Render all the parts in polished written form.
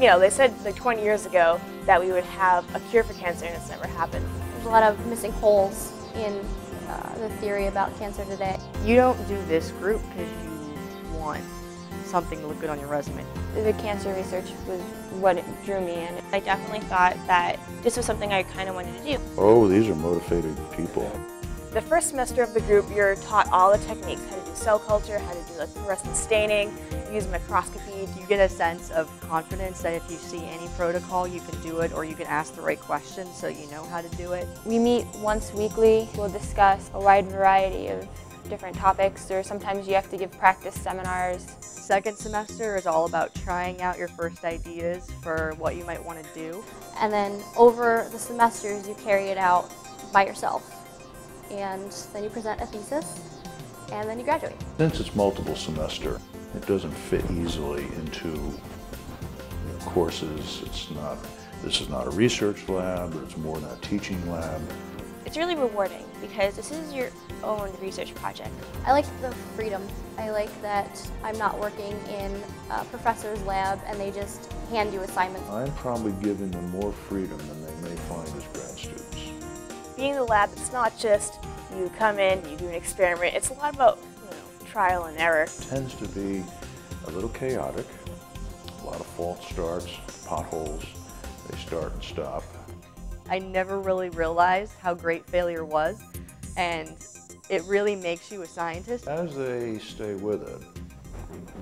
You know, they said like 20 years ago that we would have a cure for cancer, and it's never happened. There's a lot of missing holes in the theory about cancer today. You don't do this group because you want something to look good on your resume. The cancer research was what drew me in. I definitely thought that this was something I kind of wanted to do. Oh, these are motivated people. The first semester of the group, you're taught all the techniques, how to do cell culture, how to do like fluorescent staining, use microscopy. You get a sense of confidence that if you see any protocol, you can do it, or you can ask the right questions so you know how to do it. We meet once weekly. We'll discuss a wide variety of different topics, or sometimes you have to give practice seminars. Second semester is all about trying out your first ideas for what you might want to do. And then over the semesters, you carry it out by yourself. And then you present a thesis, and then you graduate. Since it's multiple semester, it doesn't fit easily into courses. This is not a research lab, or it's more than a teaching lab. It's really rewarding because this is your own research project. I like the freedom. I like that I'm not working in a professor's lab and they just hand you assignments. I'm probably giving them more freedom than they may find as grad students. Being in the lab, it's not just you come in, you do an experiment. It's a lot about trial and error. It tends to be a little chaotic, a lot of false starts, potholes, they start and stop. I never really realized how great failure was, and it really makes you a scientist. As they stay with it,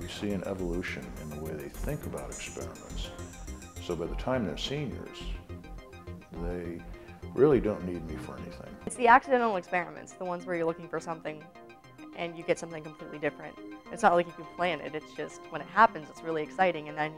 we see an evolution in the way they think about experiments. So by the time they're seniors, they really don't need me for anything. It's the accidental experiments, the ones where you're looking for something and you get something completely different. It's not like you can plan it, it's just when it happens it's really exciting, and then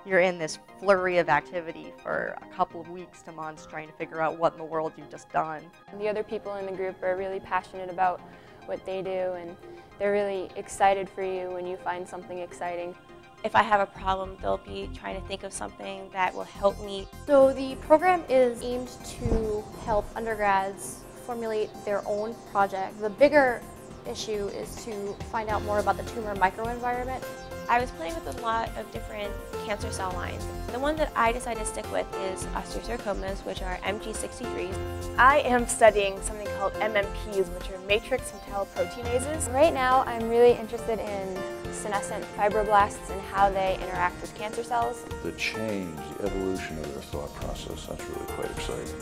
you're in this flurry of activity for a couple of weeks to months trying to figure out what in the world you've just done. The other people in the group are really passionate about what they do, and they're really excited for you when you find something exciting. If I have a problem, they'll be trying to think of something that will help me. So the program is aimed to help undergrads formulate their own project. The bigger issue is to find out more about the tumor microenvironment. I was playing with a lot of different cancer cell lines. The one that I decided to stick with is osteosarcomas, which are MG63s. I am studying something called MMPs, which are matrix metalloproteinases. Right now, I'm really interested in senescent fibroblasts and how they interact with cancer cells. The change, the evolution of their thought process, that's really quite exciting.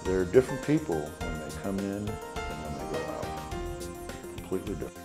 They're different people when they come in and when they go out. Completely different.